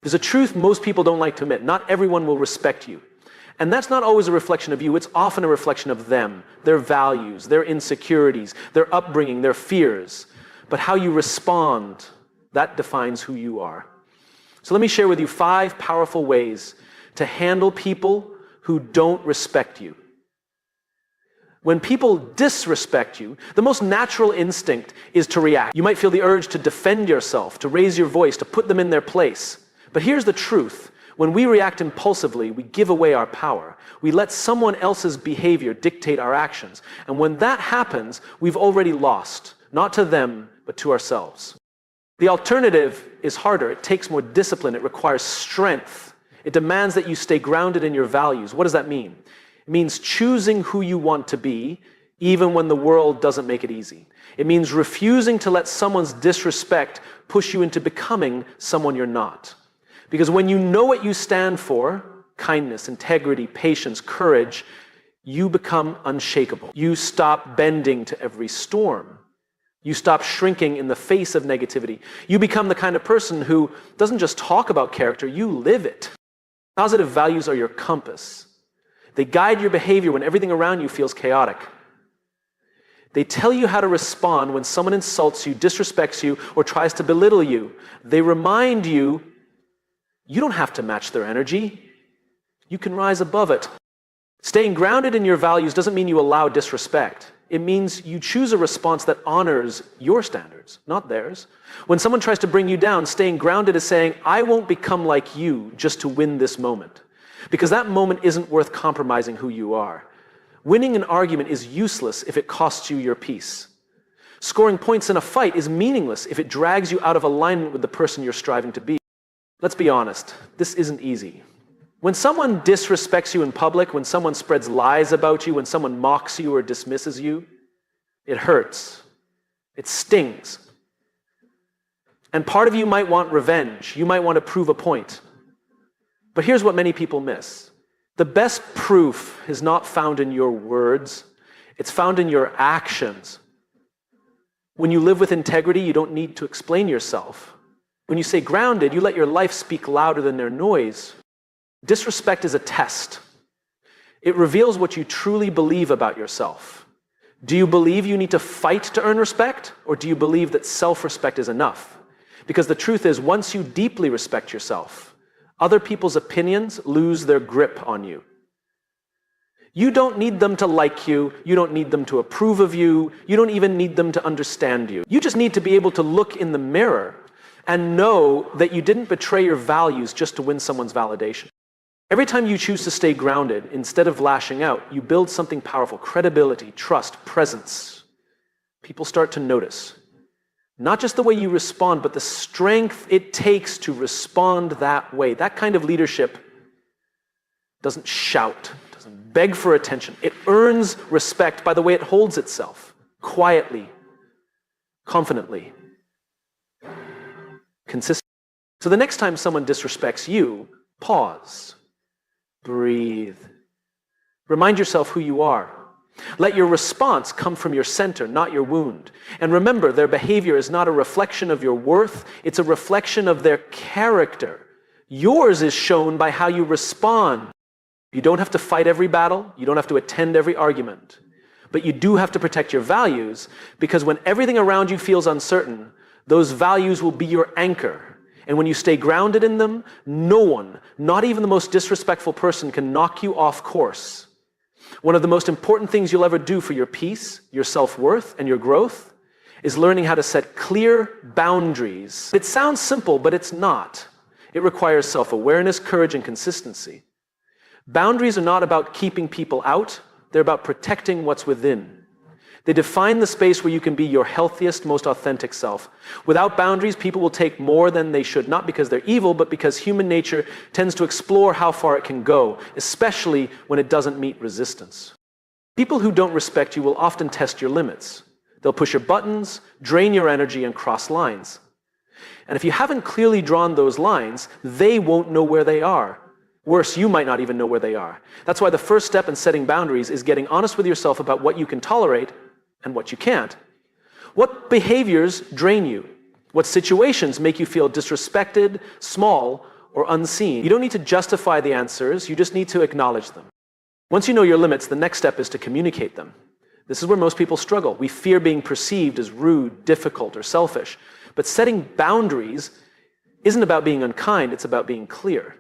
There's a truth most people don't like to admit. Not everyone will respect you. And that's not always a reflection of you. It's often a reflection of them, their values, their insecurities, their upbringing, their fears. But how you respond, that defines who you are. So let me share with you 5 powerful ways to handle people who don't respect you. When people disrespect you, the most natural instinct is to react. You might feel the urge to defend yourself, to raise your voice, to put them in their place. But here's the truth. When we react impulsively, we give away our power. We let someone else's behavior dictate our actions. And when that happens, we've already lost, not to them, but to ourselves. The alternative is harder. It takes more discipline. It requires strength. It demands that you stay grounded in your values. What does that mean? It means choosing who you want to be, even when the world doesn't make it easy. It means refusing to let someone's disrespect push you into becoming someone you're not. Because when you know what you stand for, kindness, integrity, patience, courage, you become unshakable. You stop bending to every storm. You stop shrinking in the face of negativity. You become the kind of person who doesn't just talk about character, you live it. Positive values are your compass. They guide your behavior when everything around you feels chaotic. They tell you how to respond when someone insults you, disrespects you, or tries to belittle you. They remind you, you don't have to match their energy. You can rise above it. Staying grounded in your values doesn't mean you allow disrespect. It means you choose a response that honors your standards, not theirs. When someone tries to bring you down, staying grounded is saying, I won't become like you just to win this moment. Because that moment isn't worth compromising who you are. Winning an argument is useless if it costs you your peace. Scoring points in a fight is meaningless if it drags you out of alignment with the person you're striving to be. Let's be honest, this isn't easy. When someone disrespects you in public, when someone spreads lies about you, when someone mocks you or dismisses you, it hurts. It stings. And part of you might want revenge. You might want to prove a point. But here's what many people miss. The best proof is not found in your words. It's found in your actions. When you live with integrity, you don't need to explain yourself. When you stay grounded, you let your life speak louder than their noise. Disrespect is a test. It reveals what you truly believe about yourself. Do you believe you need to fight to earn respect, or do you believe that self-respect is enough? Because the truth is, once you deeply respect yourself, other people's opinions lose their grip on you. You don't need them to like you. You don't need them to approve of you. You don't even need them to understand you. You just need to be able to look in the mirror and know that you didn't betray your values just to win someone's validation. Every time you choose to stay grounded, instead of lashing out, you build something powerful: credibility, trust, presence. People start to notice. Not just the way you respond, but the strength it takes to respond that way. That kind of leadership doesn't shout, doesn't beg for attention. It earns respect by the way it holds itself, quietly, confidently, consistently. So the next time someone disrespects you, pause, breathe. Remind yourself who you are. Let your response come from your center, not your wound. And remember, their behavior is not a reflection of your worth, it's a reflection of their character. Yours is shown by how you respond. You don't have to fight every battle, you don't have to attend every argument. But you do have to protect your values, because when everything around you feels uncertain, those values will be your anchor. And when you stay grounded in them, no one, not even the most disrespectful person, can knock you off course. One of the most important things you'll ever do for your peace, your self-worth, and your growth is learning how to set clear boundaries. It sounds simple, but it's not. It requires self-awareness, courage, and consistency. Boundaries are not about keeping people out. They're about protecting what's within. They define the space where you can be your healthiest, most authentic self. Without boundaries, people will take more than they should, not because they're evil, but because human nature tends to explore how far it can go, especially when it doesn't meet resistance. People who don't respect you will often test your limits. They'll push your buttons, drain your energy, and cross lines. And if you haven't clearly drawn those lines, they won't know where they are. Worse, you might not even know where they are. That's why the first step in setting boundaries is getting honest with yourself about what you can tolerate and what you can't. What behaviors drain you? What situations make you feel disrespected, small, or unseen. You don't need to justify the answers, you just need to acknowledge them. Once you know your limits, the next step is to communicate them. This is where most people struggle. We fear being perceived as rude, difficult, or selfish. But setting boundaries isn't about being unkind, it's about being clear.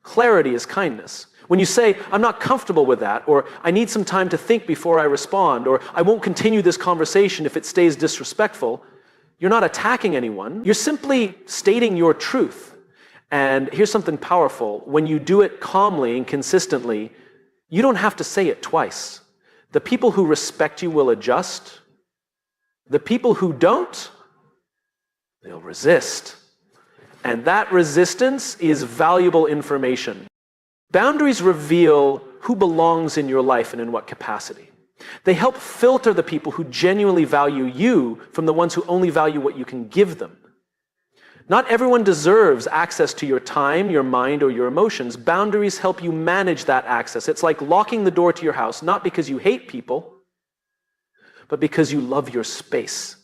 Clarity is kindness. When you say, I'm not comfortable with that, or I need some time to think before I respond, or I won't continue this conversation if it stays disrespectful, you're not attacking anyone. You're simply stating your truth. And here's something powerful. When you do it calmly and consistently, you don't have to say it twice. The people who respect you will adjust. The people who don't, they'll resist. And that resistance is valuable information. Boundaries reveal who belongs in your life and in what capacity. They help filter the people who genuinely value you from the ones who only value what you can give them. Not everyone deserves access to your time, your mind, or your emotions. Boundaries help you manage that access. It's like locking the door to your house, not because you hate people, but because you love your space.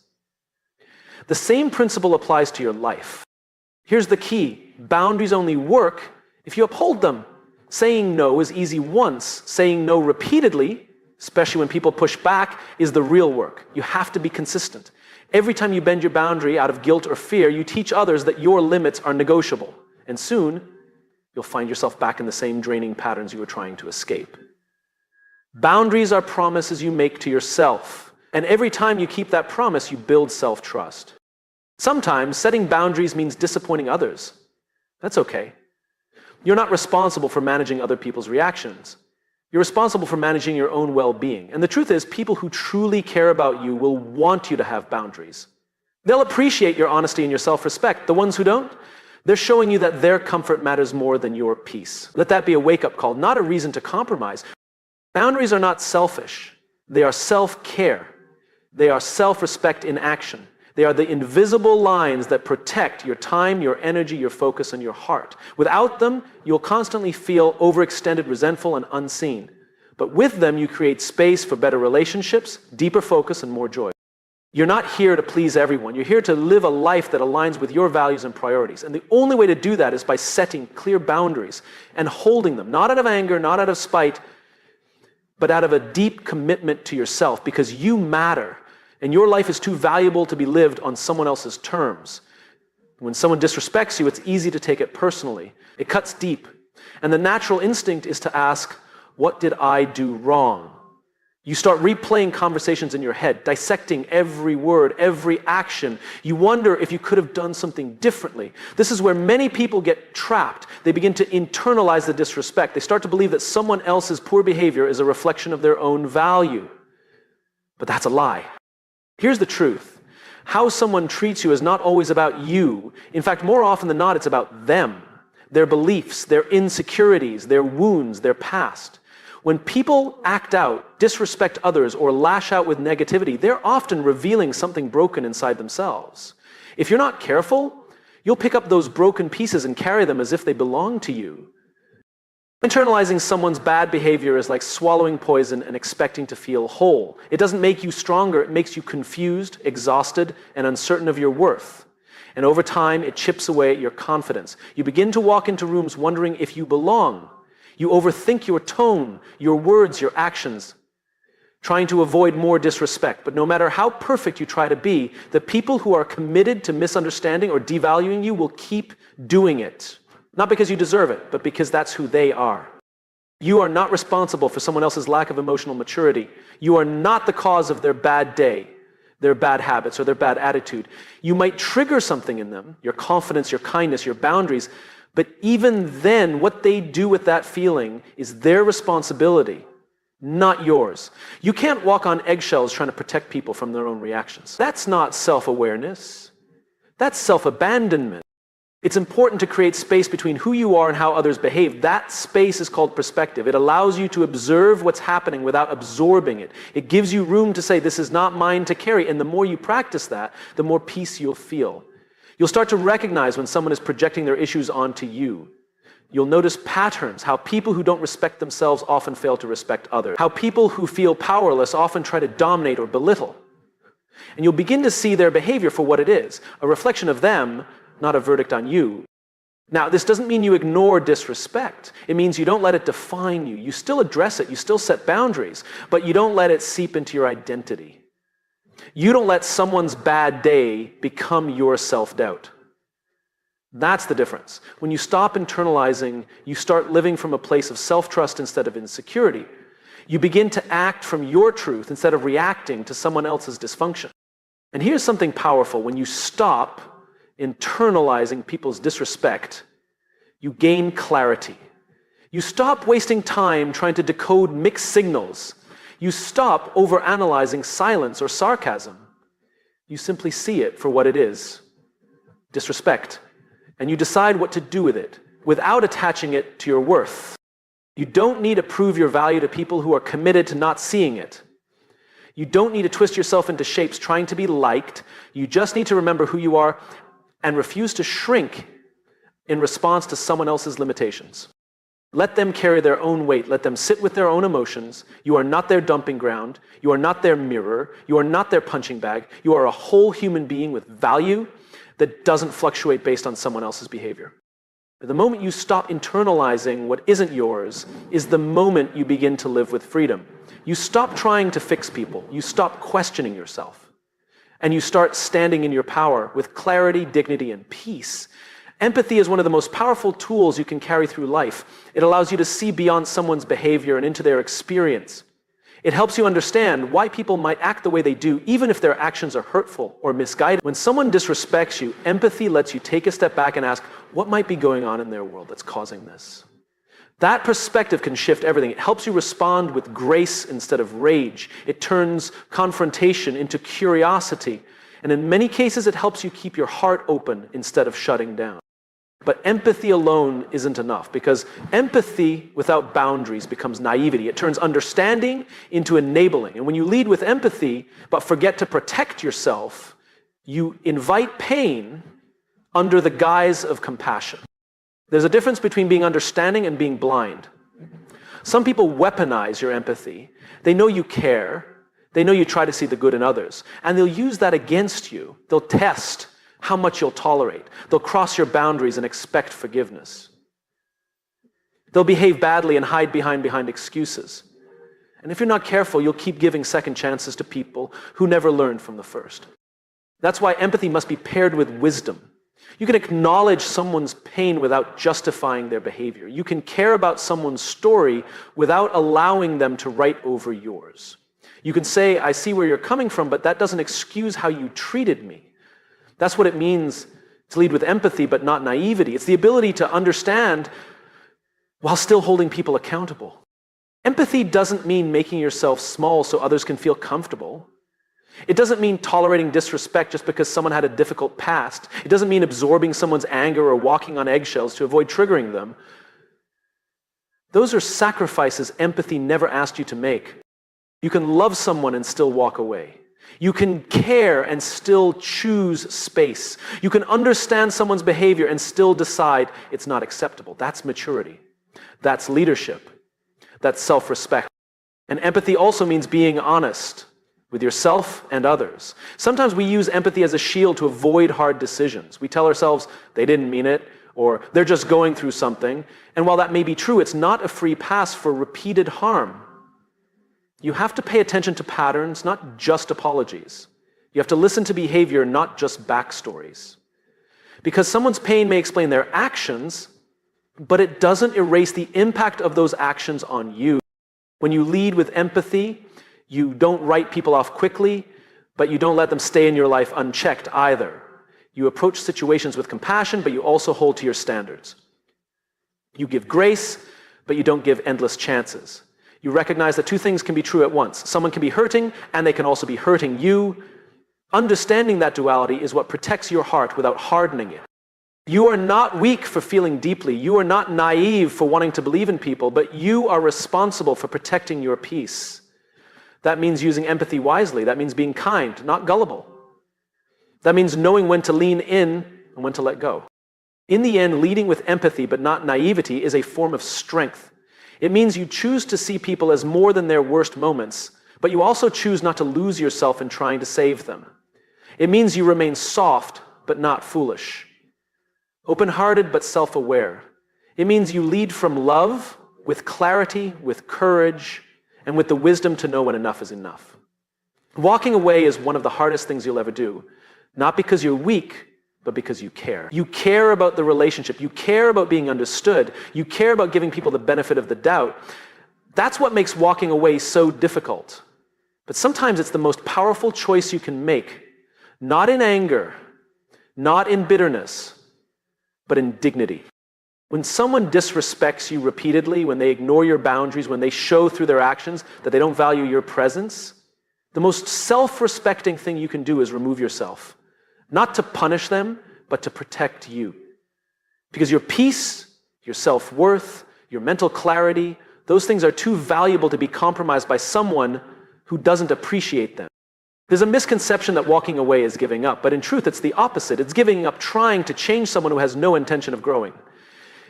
The same principle applies to your life. Here's the key. Boundaries only work if you uphold them. Saying no is easy once. Saying no repeatedly, especially when people push back, is the real work. You have to be consistent. Every time you bend your boundary out of guilt or fear, you teach others that your limits are negotiable. And soon, you'll find yourself back in the same draining patterns you were trying to escape. Boundaries are promises you make to yourself. And every time you keep that promise, you build self-trust. Sometimes setting boundaries means disappointing others. That's okay. You're not responsible for managing other people's reactions. You're responsible for managing your own well-being. And the truth is, people who truly care about you will want you to have boundaries. They'll appreciate your honesty and your self-respect. The ones who don't, they're showing you that their comfort matters more than your peace. Let that be a wake-up call, not a reason to compromise. Boundaries are not selfish. They are self-care. They are self-respect in action. They are the invisible lines that protect your time, your energy, your focus, and your heart. Without them, you'll constantly feel overextended, resentful, and unseen. But with them, you create space for better relationships, deeper focus, and more joy. You're not here to please everyone. You're here to live a life that aligns with your values and priorities. And the only way to do that is by setting clear boundaries and holding them, not out of anger, not out of spite, but out of a deep commitment to yourself, because you matter. And your life is too valuable to be lived on someone else's terms. When someone disrespects you, it's easy to take it personally. It cuts deep. And the natural instinct is to ask, what did I do wrong? You start replaying conversations in your head, dissecting every word, every action. You wonder if you could have done something differently. This is where many people get trapped. They begin to internalize the disrespect. They start to believe that someone else's poor behavior is a reflection of their own value. But that's a lie. Here's the truth. How someone treats you is not always about you. In fact, more often than not, it's about them, their beliefs, their insecurities, their wounds, their past. When people act out, disrespect others, or lash out with negativity, they're often revealing something broken inside themselves. If you're not careful, you'll pick up those broken pieces and carry them as if they belong to you. Internalizing someone's bad behavior is like swallowing poison and expecting to feel whole. It doesn't make you stronger, it makes you confused, exhausted, and uncertain of your worth. And over time, it chips away at your confidence. You begin to walk into rooms wondering if you belong. You overthink your tone, your words, your actions, trying to avoid more disrespect. But no matter how perfect you try to be, the people who are committed to misunderstanding or devaluing you will keep doing it. Not because you deserve it, but because that's who they are. You are not responsible for someone else's lack of emotional maturity. You are not the cause of their bad day, their bad habits, or their bad attitude. You might trigger something in them, your confidence, your kindness, your boundaries, but even then, what they do with that feeling is their responsibility, not yours. You can't walk on eggshells trying to protect people from their own reactions. That's not self-awareness. That's self-abandonment. It's important to create space between who you are and how others behave. That space is called perspective. It allows you to observe what's happening without absorbing it. It gives you room to say, this is not mine to carry. And the more you practice that, the more peace you'll feel. You'll start to recognize when someone is projecting their issues onto you. You'll notice patterns, how people who don't respect themselves often fail to respect others, how people who feel powerless often try to dominate or belittle. And you'll begin to see their behavior for what it is, a reflection of them, not a verdict on you. Now, this doesn't mean you ignore disrespect. It means you don't let it define you. You still address it, you still set boundaries, but you don't let it seep into your identity. You don't let someone's bad day become your self-doubt. That's the difference. When you stop internalizing, you start living from a place of self-trust instead of insecurity. You begin to act from your truth instead of reacting to someone else's dysfunction. And here's something powerful. When you stop internalizing people's disrespect, you gain clarity. You stop wasting time trying to decode mixed signals. You stop overanalyzing silence or sarcasm. You simply see it for what it is, disrespect. And you decide what to do with it without attaching it to your worth. You don't need to prove your value to people who are committed to not seeing it. You don't need to twist yourself into shapes trying to be liked. You just need to remember who you are and refuse to shrink in response to someone else's limitations. Let them carry their own weight. Let them sit with their own emotions. You are not their dumping ground. You are not their mirror. You are not their punching bag. You are a whole human being with value that doesn't fluctuate based on someone else's behavior. But the moment you stop internalizing what isn't yours is the moment you begin to live with freedom. You stop trying to fix people. You stop questioning yourself. And you start standing in your power with clarity, dignity, and peace. Empathy is one of the most powerful tools you can carry through life. It allows you to see beyond someone's behavior and into their experience. It helps you understand why people might act the way they do, even if their actions are hurtful or misguided. When someone disrespects you, empathy lets you take a step back and ask, what might be going on in their world that's causing this? That perspective can shift everything. It helps you respond with grace instead of rage. It turns confrontation into curiosity. And in many cases, it helps you keep your heart open instead of shutting down. But empathy alone isn't enough, because empathy without boundaries becomes naivety. It turns understanding into enabling. And when you lead with empathy, but forget to protect yourself, you invite pain under the guise of compassion. There's a difference between being understanding and being blind. Some people weaponize your empathy. They know you care. They know you try to see the good in others. And they'll use that against you. They'll test how much you'll tolerate. They'll cross your boundaries and expect forgiveness. They'll behave badly and hide behind excuses. And if you're not careful, you'll keep giving second chances to people who never learned from the first. That's why empathy must be paired with wisdom. You can acknowledge someone's pain without justifying their behavior. You can care about someone's story without allowing them to write over yours. You can say, I see where you're coming from, but that doesn't excuse how you treated me. That's what it means to lead with empathy, but not naivety. It's the ability to understand while still holding people accountable. Empathy doesn't mean making yourself small so others can feel comfortable. It doesn't mean tolerating disrespect just because someone had a difficult past. It doesn't mean absorbing someone's anger or walking on eggshells to avoid triggering them. Those are sacrifices empathy never asked you to make. You can love someone and still walk away. You can care and still choose space. You can understand someone's behavior and still decide it's not acceptable. That's maturity. That's leadership. That's self-respect. And empathy also means being honest with yourself and others. Sometimes we use empathy as a shield to avoid hard decisions. We tell ourselves they didn't mean it, or they're just going through something. And while that may be true, it's not a free pass for repeated harm. You have to pay attention to patterns, not just apologies. You have to listen to behavior, not just backstories. Because someone's pain may explain their actions, but it doesn't erase the impact of those actions on you. When you lead with empathy, you don't write people off quickly, but you don't let them stay in your life unchecked either. You approach situations with compassion, but you also hold to your standards. You give grace, but you don't give endless chances. You recognize that two things can be true at once. Someone can be hurting, and they can also be hurting you. Understanding that duality is what protects your heart without hardening it. You are not weak for feeling deeply. You are not naive for wanting to believe in people, but you are responsible for protecting your peace. That means using empathy wisely. That means being kind, not gullible. That means knowing when to lean in and when to let go. In the end, leading with empathy but not naivety is a form of strength. It means you choose to see people as more than their worst moments, but you also choose not to lose yourself in trying to save them. It means you remain soft but not foolish. Open-hearted but self-aware. It means you lead from love, with clarity, with courage, and with the wisdom to know when enough is enough. Walking away is one of the hardest things you'll ever do, not because you're weak, but because you care. You care about the relationship. You care about being understood. You care about giving people the benefit of the doubt. That's what makes walking away so difficult. But sometimes it's the most powerful choice you can make, not in anger, not in bitterness, but in dignity. When someone disrespects you repeatedly, when they ignore your boundaries, when they show through their actions that they don't value your presence, the most self-respecting thing you can do is remove yourself. Not to punish them, but to protect you. Because your peace, your self-worth, your mental clarity, those things are too valuable to be compromised by someone who doesn't appreciate them. There's a misconception that walking away is giving up, but in truth it's the opposite. It's giving up trying to change someone who has no intention of growing.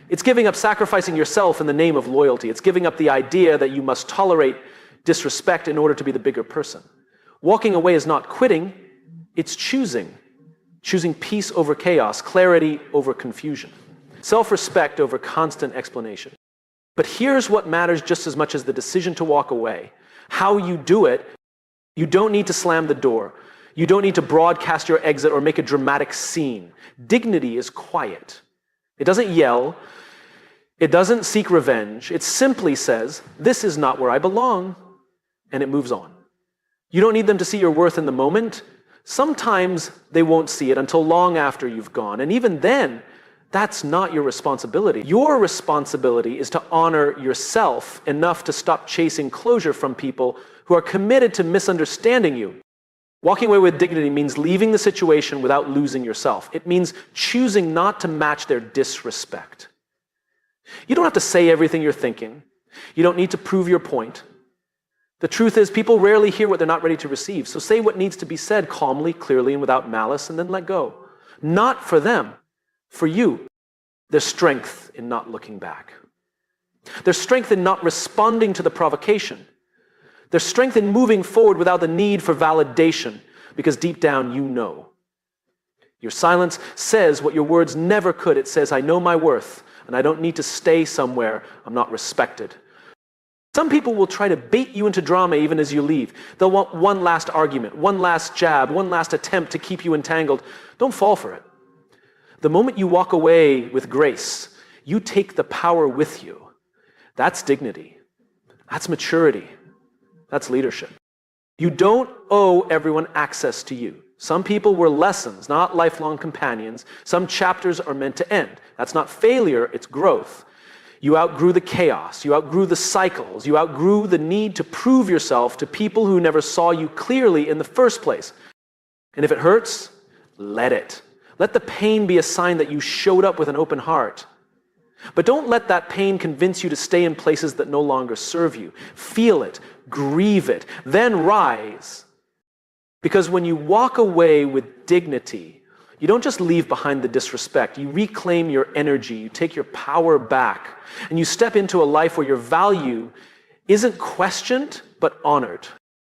It's giving up sacrificing yourself in the name of loyalty. It's giving up the idea that you must tolerate disrespect in order to be the bigger person. Walking away is not quitting, it's choosing. Choosing peace over chaos, clarity over confusion, self-respect over constant explanation. But here's what matters just as much as the decision to walk away. How you do it, you don't need to slam the door. You don't need to broadcast your exit or make a dramatic scene. Dignity is quiet. It doesn't yell. It doesn't seek revenge. It simply says, this is not where I belong, and it moves on. You don't need them to see your worth in the moment. Sometimes they won't see it until long after you've gone. And even then, that's not your responsibility. Your responsibility is to honor yourself enough to stop chasing closure from people who are committed to misunderstanding you. Walking away with dignity means leaving the situation without losing yourself. It means choosing not to match their disrespect. You don't have to say everything you're thinking. You don't need to prove your point. The truth is, people rarely hear what they're not ready to receive. So say what needs to be said calmly, clearly, and without malice, and then let go. Not for them, for you. There's strength in not looking back. There's strength in not responding to the provocation. There's strength in moving forward without the need for validation, because deep down you know. Your silence says what your words never could. It says, I know my worth, and I don't need to stay somewhere I'm not respected. Some people will try to bait you into drama even as you leave. They'll want one last argument, one last jab, one last attempt to keep you entangled. Don't fall for it. The moment you walk away with grace, you take the power with you. That's dignity. That's maturity. That's leadership. You don't owe everyone access to you. Some people were lessons, not lifelong companions. Some chapters are meant to end. That's not failure, it's growth. You outgrew the chaos, you outgrew the cycles, you outgrew the need to prove yourself to people who never saw you clearly in the first place. And if it hurts, let it. Let the pain be a sign that you showed up with an open heart. But don't let that pain convince you to stay in places that no longer serve you. Feel it, grieve it, then rise. Because when you walk away with dignity, you don't just leave behind the disrespect. You reclaim your energy. You take your power back. And you step into a life where your value isn't questioned, but honored.